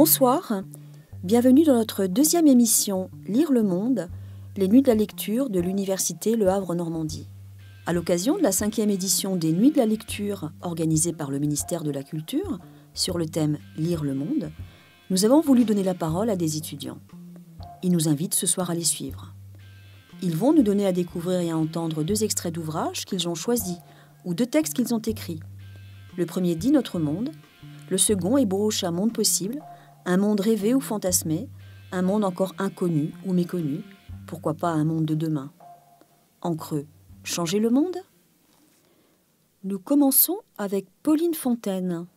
Bonsoir, bienvenue dans notre deuxième émission Lire le monde, les Nuits de la lecture de l'Université Le Havre-Normandie. À l'occasion de la 5e édition des Nuits de la lecture organisée par le ministère de la Culture sur le thème Lire le monde, nous avons voulu donner la parole à des étudiants. Ils nous invitent ce soir à les suivre. Ils vont nous donner à découvrir et à entendre 2 extraits d'ouvrages qu'ils ont choisis ou 2 textes qu'ils ont écrits. Le premier dit Notre monde, le second ébauche un monde possible, un monde rêvé ou fantasmé, un monde encore inconnu ou méconnu, pourquoi pas un monde de demain. En creux, changer le monde ? Nous commençons avec Pauline Fontaine.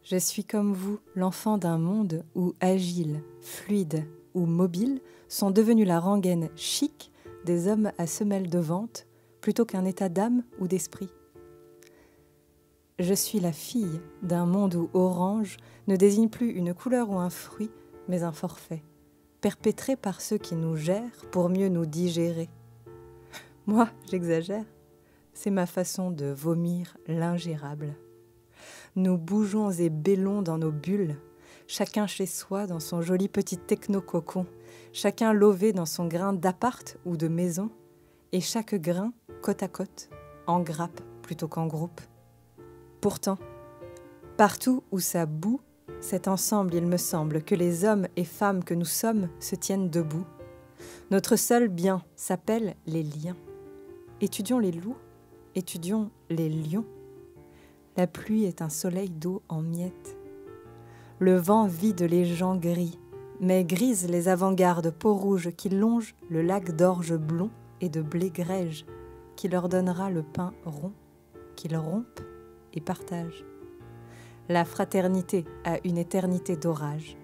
Je suis comme vous, l'enfant d'un monde où agile, fluide ou mobile sont devenus la rengaine chic des hommes à semelles de vente plutôt qu'un état d'âme ou d'esprit. Je suis la fille d'un monde où orange ne désigne plus une couleur ou un fruit, mais un forfait, perpétré par ceux qui nous gèrent pour mieux nous digérer. Moi, j'exagère, c'est ma façon de vomir l'ingérable. Nous bougeons et bêlons dans nos bulles, chacun chez soi dans son joli petit techno-cocon, chacun lové dans son grain d'appart ou de maison, et chaque grain, côte à côte, en grappe plutôt qu'en groupe. Pourtant, partout où ça bout, cet ensemble, il me semble, que les hommes et femmes que nous sommes se tiennent debout. Notre seul bien s'appelle les liens. Étudions les loups, étudions les lions. La pluie est un soleil d'eau en miettes. Le vent vide les gens gris, mais grise les avant-gardes peau rouge qui longent le lac d'orge blond et de blé grège, qui leur donnera le pain rond, qu'ils rompent et partagent. La fraternité a une éternité d'orage.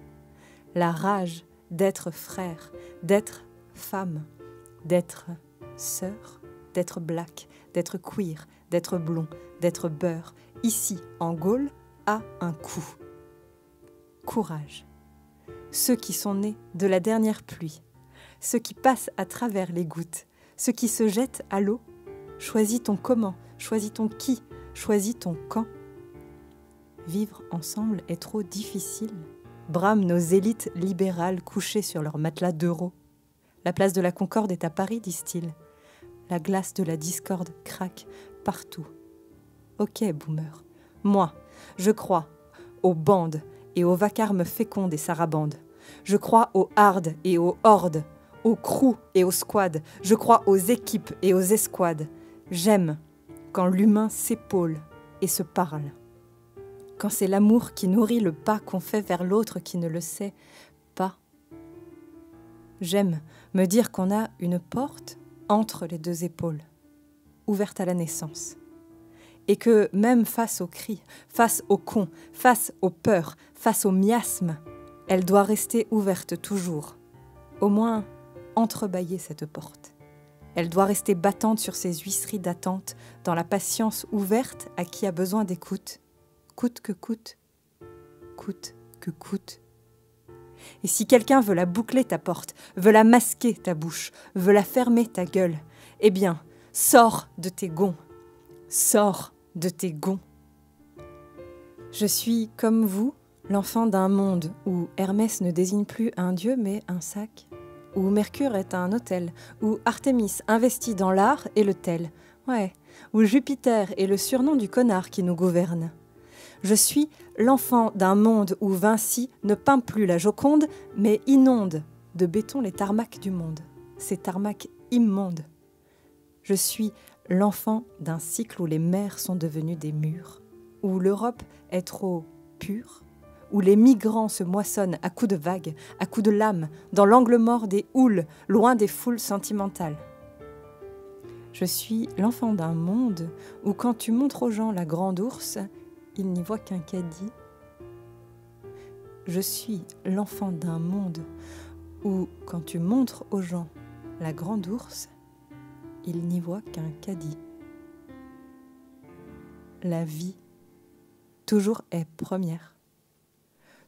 La rage d'être frère, d'être femme, d'être sœur, d'être black, d'être queer, d'être blond, d'être beurre, ici, en Gaule, a un coup. Courage. Ceux qui sont nés de la dernière pluie, ceux qui passent à travers les gouttes, ceux qui se jettent à l'eau, choisis ton comment, choisis ton qui, choisis ton quand. Vivre ensemble est trop difficile, brament nos élites libérales couchées sur leur matelas d'euros. La place de la Concorde est à Paris, disent-ils. La glace de la discorde craque partout. Ok, boomer. Moi, je crois aux bandes et aux vacarmes féconds des sarabandes. Je crois aux hardes et aux hordes, aux crews et aux squads. Je crois aux équipes et aux escouades. J'aime quand l'humain s'épaule et se parle. Quand c'est l'amour qui nourrit le pas qu'on fait vers l'autre qui ne le sait pas. J'aime me dire qu'on a une porte entre les 2 épaules, ouverte à la naissance. Et que même face aux cris, face aux cons, face aux peurs, face aux miasmes, elle doit rester ouverte toujours. Au moins, entrebâiller cette porte. Elle doit rester battante sur ses huisseries d'attente, dans la patience ouverte à qui a besoin d'écoute. Coûte que coûte. Coûte que coûte. Et si quelqu'un veut la boucler ta porte, veut la masquer ta bouche, veut la fermer ta gueule, eh bien, sors de tes gonds. Sors de tes gonds. Je suis, comme vous, l'enfant d'un monde où Hermès ne désigne plus un dieu mais un sac, où Mercure est un hôtel, où Artémis investit dans l'art et le tel, ouais, où Jupiter est le surnom du connard qui nous gouverne. Je suis l'enfant d'un monde où Vinci ne peint plus la Joconde, mais inonde de béton les tarmacs du monde, ces tarmacs immondes. Je suis l'enfant d'un cycle où les mers sont devenues des murs, où l'Europe est trop pure, où les migrants se moissonnent à coups de vagues, à coups de lames, dans l'angle mort des houles, loin des foules sentimentales. Je suis l'enfant d'un monde où quand tu montres aux gens la grande ours, ils n'y voient qu'un caddie. Je suis l'enfant d'un monde où quand tu montres aux gens la grande ours, ils n'y voient qu'un caddie. La vie, toujours est première.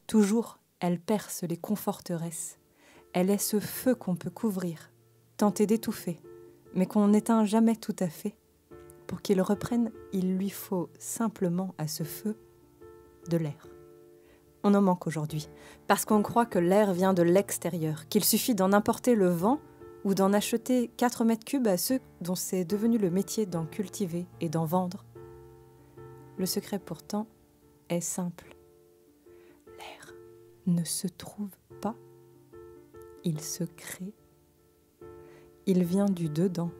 Toujours, elle perce les conforteresses. Elle est ce feu qu'on peut couvrir, tenter d'étouffer, mais qu'on n'éteint jamais tout à fait. Pour qu'il reprenne, il lui faut simplement à ce feu de l'air. On en manque aujourd'hui, parce qu'on croit que l'air vient de l'extérieur, qu'il suffit d'en importer le vent ou d'en acheter 4 mètres cubes à ceux dont c'est devenu le métier d'en cultiver et d'en vendre. Le secret pourtant est simple. L'air ne se trouve pas, il se crée. Il vient du dedans.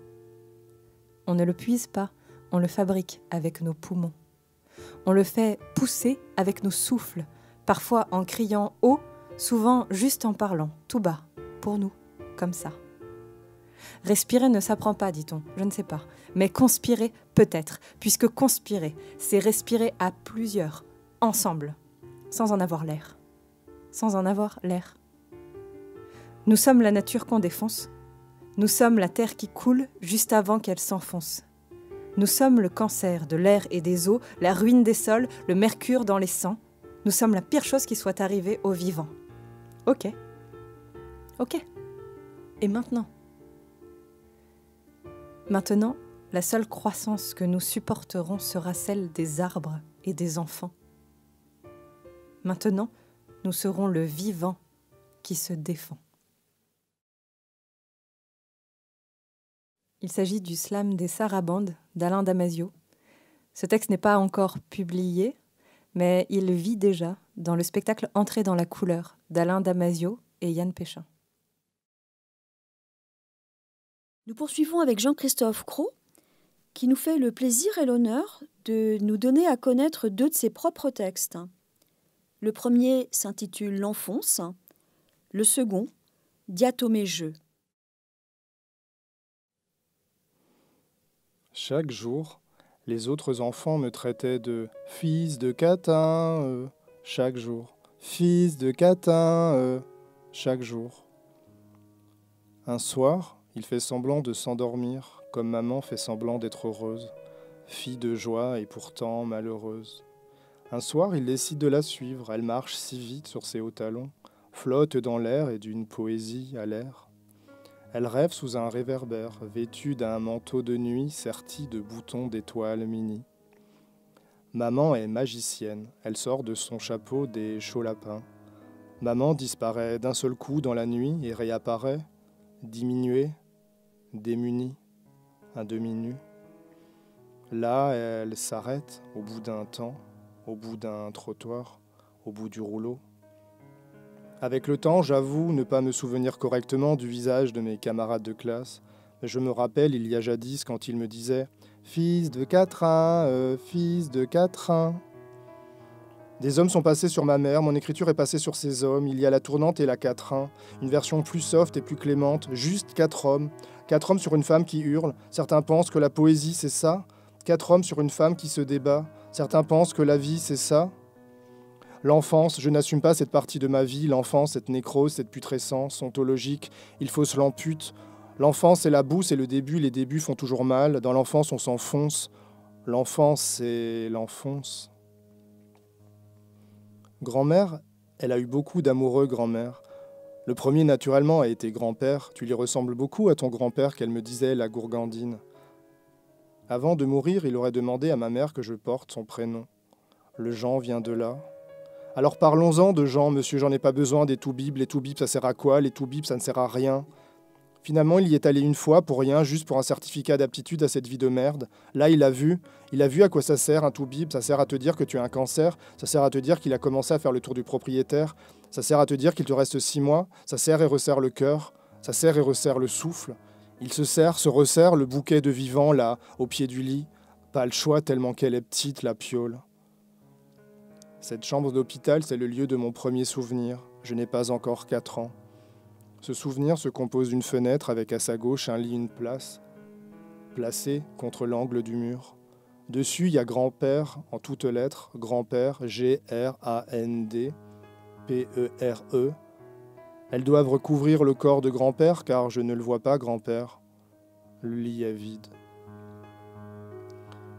On ne le puise pas, on le fabrique avec nos poumons. On le fait pousser avec nos souffles, parfois en criant haut, souvent juste en parlant, tout bas, pour nous, comme ça. Respirer ne s'apprend pas, dit-on, je ne sais pas, mais conspirer peut-être, puisque conspirer, c'est respirer à plusieurs, ensemble, sans en avoir l'air. Sans en avoir l'air. Nous sommes la nature qu'on défonce. Nous sommes la terre qui coule juste avant qu'elle s'enfonce. Nous sommes le cancer de l'air et des eaux, la ruine des sols, le mercure dans les sangs. Nous sommes la pire chose qui soit arrivée aux vivants. Ok. Ok. Et maintenant ? Maintenant, la seule croissance que nous supporterons sera celle des arbres et des enfants. Maintenant, nous serons le vivant qui se défend. Il s'agit du slam des Sarabandes d'Alain Damasio. Ce texte n'est pas encore publié, mais il vit déjà dans le spectacle Entrer dans la couleur d'Alain Damasio et Yann Péchin. Nous poursuivons avec Jean-Christophe Cros, qui nous fait le plaisir et l'honneur de nous donner à connaître 2 de ses propres textes. Le premier s'intitule L'Enfonce, le second, Diatomée Jeu. Chaque jour, les autres enfants me traitaient de « fils de catin » chaque jour. « Fils de catin » chaque jour. Un soir, il fait semblant de s'endormir, comme maman fait semblant d'être heureuse, fille de joie et pourtant malheureuse. Un soir, il décide de la suivre, elle marche si vite sur ses hauts talons, flotte dans l'air et d'une poésie à l'air. Elle rêve sous un réverbère, vêtue d'un manteau de nuit serti de boutons d'étoiles mini. Maman est magicienne, elle sort de son chapeau des chauds lapins. Maman disparaît d'un seul coup dans la nuit et réapparaît, diminuée, démunie, un demi-nu. Là, elle s'arrête au bout d'un temps, au bout d'un trottoir, au bout du rouleau. Avec le temps, j'avoue ne pas me souvenir correctement du visage de mes camarades de classe, mais je me rappelle il y a jadis quand ils me disaient « Fils de quatrain, fils de quatrain ». Des hommes sont passés sur ma mère, mon écriture est passée sur ces hommes, il y a la tournante et la quatrain, une version plus soft et plus clémente, juste 4 hommes. 4 hommes sur une femme qui hurle, certains pensent que la poésie c'est ça. 4 hommes sur une femme qui se débat, certains pensent que la vie c'est ça. L'enfance, je n'assume pas cette partie de ma vie, l'enfance, cette nécrose, cette putrescence ontologique, il faut se l'ampute. L'enfance c'est la boue, c'est le début, les débuts font toujours mal, dans l'enfance on s'enfonce. L'enfance c'est l'enfonce. Grand-mère, elle a eu beaucoup d'amoureux grand-mère. Le premier, naturellement, a été grand-père. Tu lui ressembles beaucoup à ton grand-père, qu'elle me disait, la gourgandine. Avant de mourir, il aurait demandé à ma mère que je porte son prénom. Le Jean vient de là. Alors parlons-en de Jean, monsieur, j'en ai pas besoin des toubibs. Les toubibs, ça sert à quoi? Les toubibs, ça ne sert à rien. Finalement, il y est allé une fois pour rien, juste pour un certificat d'aptitude à cette vie de merde. Là, il a vu à quoi ça sert un toubib, ça sert à te dire que tu as un cancer, ça sert à te dire qu'il a commencé à faire le tour du propriétaire, ça sert à te dire qu'il te reste 6 mois, ça serre et resserre le cœur, ça serre et resserre le souffle. Il se resserre le bouquet de vivants là, au pied du lit. Pas le choix tellement qu'elle est petite, la piole. Cette chambre d'hôpital, c'est le lieu de mon premier souvenir. Je n'ai pas encore 4 ans. Ce souvenir se compose d'une fenêtre avec à sa gauche un lit, une place, placée contre l'angle du mur. Dessus, il y a grand-père en toutes lettres, grand-père, G-R-A-N-D, P-E-R-E. Elles doivent recouvrir le corps de grand-père car je ne le vois pas, grand-père. Le lit est vide.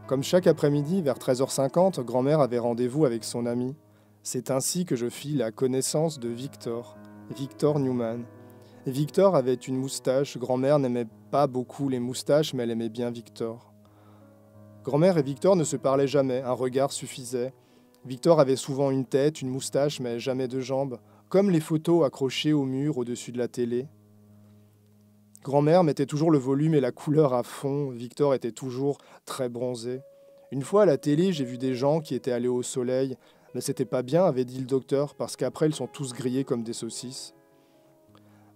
Comme chaque après-midi, vers 13h50, grand-mère avait rendez-vous avec son ami. C'est ainsi que je fis la connaissance de Victor Newman. Victor avait une moustache. Grand-mère n'aimait pas beaucoup les moustaches, mais elle aimait bien Victor. Grand-mère et Victor ne se parlaient jamais, un regard suffisait. Victor avait souvent une tête, une moustache, mais jamais de jambes, comme les photos accrochées au mur au-dessus de la télé. Grand-mère mettait toujours le volume et la couleur à fond. Victor était toujours très bronzé. Une fois à la télé, j'ai vu des gens qui étaient allés au soleil, mais c'était pas bien, avait dit le docteur, parce qu'après ils sont tous grillés comme des saucisses.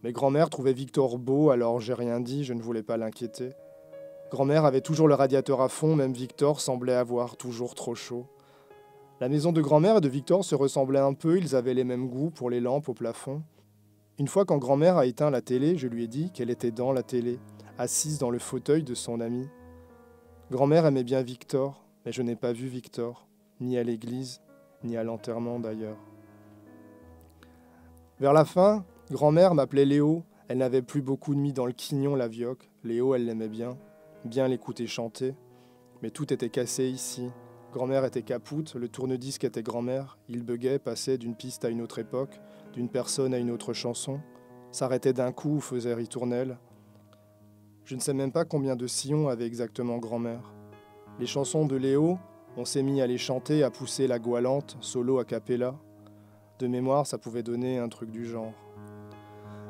Mais grand-mère trouvait Victor beau, alors j'ai rien dit, je ne voulais pas l'inquiéter. Grand-mère avait toujours le radiateur à fond, même Victor semblait avoir toujours trop chaud. La maison de grand-mère et de Victor se ressemblaient un peu, ils avaient les mêmes goûts pour les lampes au plafond. Une fois quand grand-mère a éteint la télé, je lui ai dit qu'elle était dans la télé, assise dans le fauteuil de son ami. Grand-mère aimait bien Victor, mais je n'ai pas vu Victor, ni à l'église, ni à l'enterrement d'ailleurs. Vers la fin, grand-mère m'appelait Léo, elle n'avait plus beaucoup de mie dans le quignon, la vioque. Léo, elle l'aimait bien l'écouter chanter, mais tout était cassé ici. Grand-mère était capoute, le tourne-disque était grand-mère, il buguait, passait d'une piste à une autre époque, d'une personne à une autre chanson, s'arrêtait d'un coup ou faisait ritournelle. Je ne sais même pas combien de sillons avait exactement grand-mère. Les chansons de Léo, on s'est mis à les chanter, à pousser la goualante, solo a cappella. De mémoire, ça pouvait donner un truc du genre.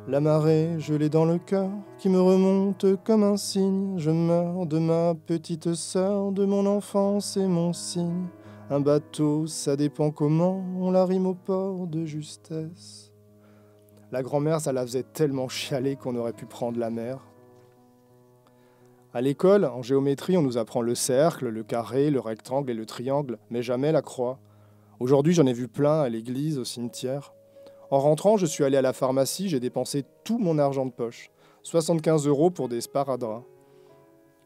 La marée, je l'ai dans le cœur, qui me remonte comme un cygne. Je meurs de ma petite sœur, de mon enfance et mon cygne. Un bateau, ça dépend comment, on la rime au port de justesse. La grand-mère, ça la faisait tellement chialer qu'on aurait pu prendre la mer. À l'école, en géométrie, on nous apprend le cercle, le carré, le rectangle et le triangle, mais jamais la croix. Aujourd'hui, j'en ai vu plein à l'église, au cimetière. En rentrant, je suis allé à la pharmacie, j'ai dépensé tout mon argent de poche. 75 € pour des sparadraps.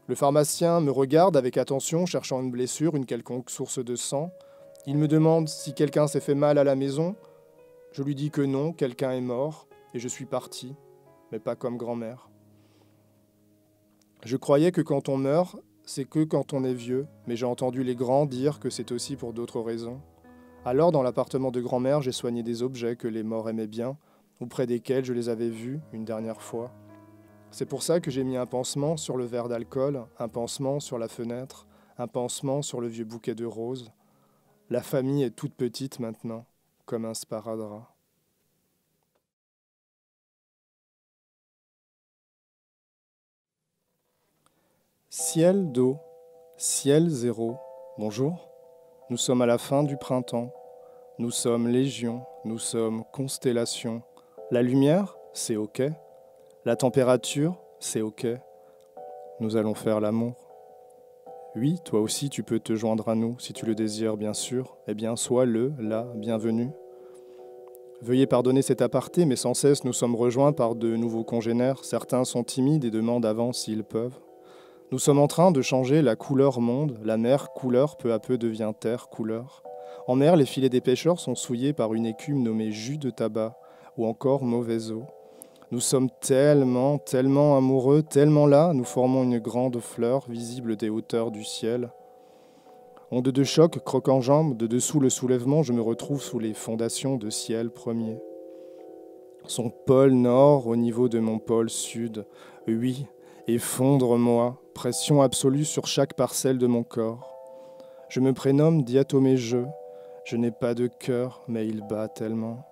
Le pharmacien me regarde avec attention, cherchant une blessure, une quelconque source de sang. Il me demande si quelqu'un s'est fait mal à la maison. Je lui dis que non, quelqu'un est mort, et je suis parti, mais pas comme grand-mère. Je croyais que quand on meurt, c'est que quand on est vieux, mais j'ai entendu les grands dire que c'est aussi pour d'autres raisons. Alors, dans l'appartement de grand-mère, j'ai soigné des objets que les morts aimaient bien, ou près desquels je les avais vus une dernière fois. C'est pour ça que j'ai mis un pansement sur le verre d'alcool, un pansement sur la fenêtre, un pansement sur le vieux bouquet de roses. La famille est toute petite maintenant, comme un sparadrap. Ciel d'eau, ciel zéro, bonjour. Nous sommes à la fin du printemps. Nous sommes légion, nous sommes constellation. La lumière, c'est ok. La température, c'est ok. Nous allons faire l'amour. Oui, toi aussi tu peux te joindre à nous, si tu le désires bien sûr. Eh bien, sois la bienvenue. Veuillez pardonner cet aparté, mais sans cesse nous sommes rejoints par de nouveaux congénères. Certains sont timides et demandent avant s'ils peuvent. Nous sommes en train de changer la couleur monde. La mer, couleur, peu à peu devient terre, couleur. En mer, les filets des pêcheurs sont souillés par une écume nommée jus de tabac, ou encore mauvaise eau. Nous sommes tellement, tellement amoureux, tellement là, nous formons une grande fleur, visible des hauteurs du ciel. Onde de choc, croque en jambe, de dessous le soulèvement, je me retrouve sous les fondations de ciel premier. Son pôle nord au niveau de mon pôle sud, oui, effondre-moi, pression absolue sur chaque parcelle de mon corps. Je me prénomme diatomée je n'ai pas de cœur, mais il bat tellement.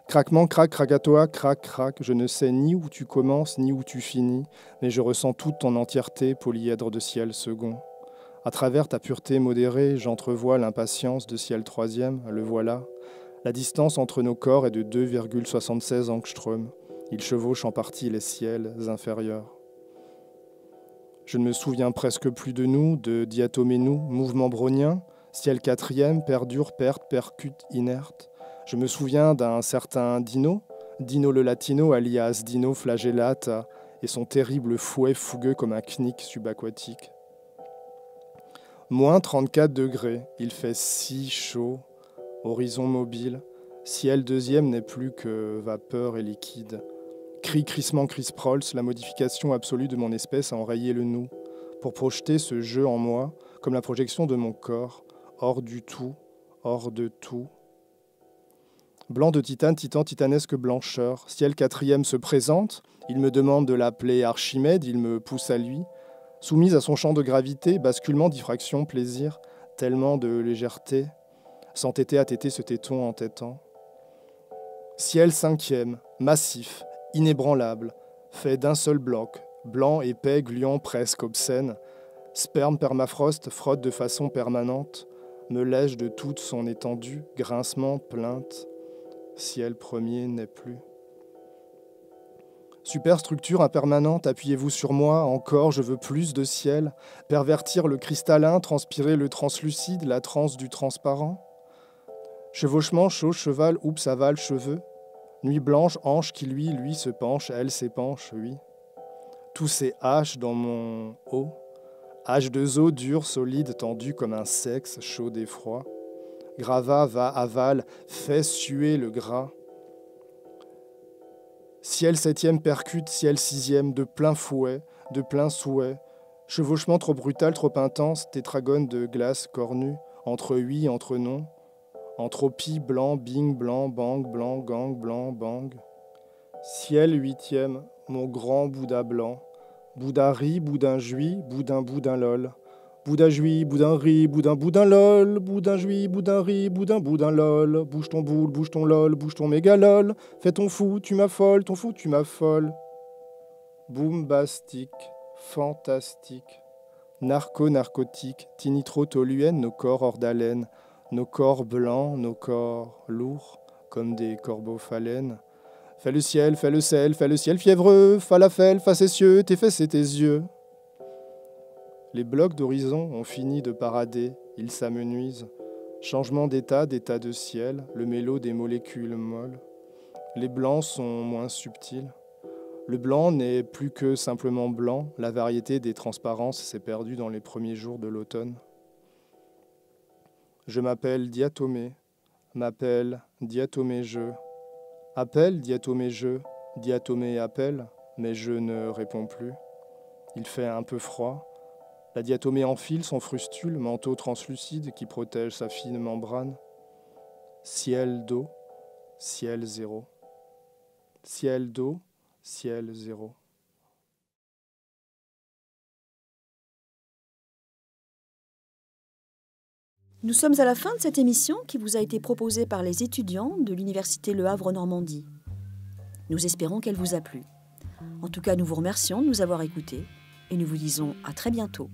Craquement, crac, cracatoa, crac, crac, je ne sais ni où tu commences, ni où tu finis, mais je ressens toute ton entièreté, polyèdre de ciel second. À travers ta pureté modérée, j'entrevois l'impatience de ciel troisième, le voilà. La distance entre nos corps est de 2,76 angstroms. Il chevauche en partie les ciels inférieurs. Je ne me souviens presque plus de nous, de diatomée nous, mouvement brownien, ciel quatrième, perdure, perte, percute, inerte. Je me souviens d'un certain Dino, Dino le latino, alias Dino flagellata, et son terrible fouet fougueux comme un knick subaquatique. Moins 34 degrés, il fait si chaud. Horizon mobile, ciel deuxième n'est plus que vapeur et liquide. Cri, crissement, crisprols, la modification absolue de mon espèce a enrayé le nous, pour projeter ce jeu en moi, comme la projection de mon corps, hors du tout, hors de tout. Blanc de titane, titan, titanesque blancheur, ciel quatrième se présente, il me demande de l'appeler Archimède, il me pousse à lui. Soumise à son champ de gravité, basculement, diffraction, plaisir, tellement de légèreté. s'entêter à téter ce téton en tétant. Ciel cinquième, massif, inébranlable, fait d'un seul bloc, blanc, épais, gluant, presque obscène, sperme permafrost frotte de façon permanente, me lèche de toute son étendue, grincement, plainte, ciel premier n'est plus. Superstructure impermanente, appuyez-vous sur moi, encore je veux plus de ciel, pervertir le cristallin, transpirer le translucide, la transe du transparent. Chevauchement, chaud, cheval, oups, aval, cheveux. Nuit blanche, hanche qui lui se penche, elle s'épanche, oui. Tous ces haches dans mon haut, haches de zoo dur, solide, tendu comme un sexe, chaud et froid. Gravat va, aval, fait suer le gras. Ciel septième percute, ciel sixième, de plein fouet, de plein souhait. Chevauchement trop brutal, trop intense, tétragone de glace cornue, entre oui, entre non. Entropie, blanc, bing, blanc, bang, blanc, gang, blanc, bang. Ciel huitième, mon grand Bouddha blanc. Bouddha ri, boudin juit, boudin lol. Bouddha juit, boudin ri, boudin lol. Boudin juit, boudin ri, boudin lol. Bouge ton boule, bouge ton lol, bouge ton mégalol. Fais ton fou, tu m'affoles, ton fou, tu m'affoles. Boombastique, fantastique. Narcotique, tinitro-toluène, nos corps hors d'haleine. Nos corps blancs, nos corps lourds, comme des corbeaux phalènes. Fais le ciel fiévreux, falafel, facétieux, tes fesses et tes yeux. Les blocs d'horizon ont fini de parader, ils s'amenuisent. Changement d'état de ciel, le mélo des molécules molles. Les blancs sont moins subtils. Le blanc n'est plus que simplement blanc, la variété des transparences s'est perdue dans les premiers jours de l'automne. Je m'appelle Diatomée, je. Appelle, Diatomée, je. Diatomée appelle, mais je ne réponds plus. Il fait un peu froid. La diatomée enfile son frustule, manteau translucide qui protège sa fine membrane. Ciel d'eau, ciel zéro. Ciel d'eau, ciel zéro. Nous sommes à la fin de cette émission qui vous a été proposée par les étudiants de l'Université Le Havre Normandie. Nous espérons qu'elle vous a plu. En tout cas, nous vous remercions de nous avoir écoutés et nous vous disons à très bientôt.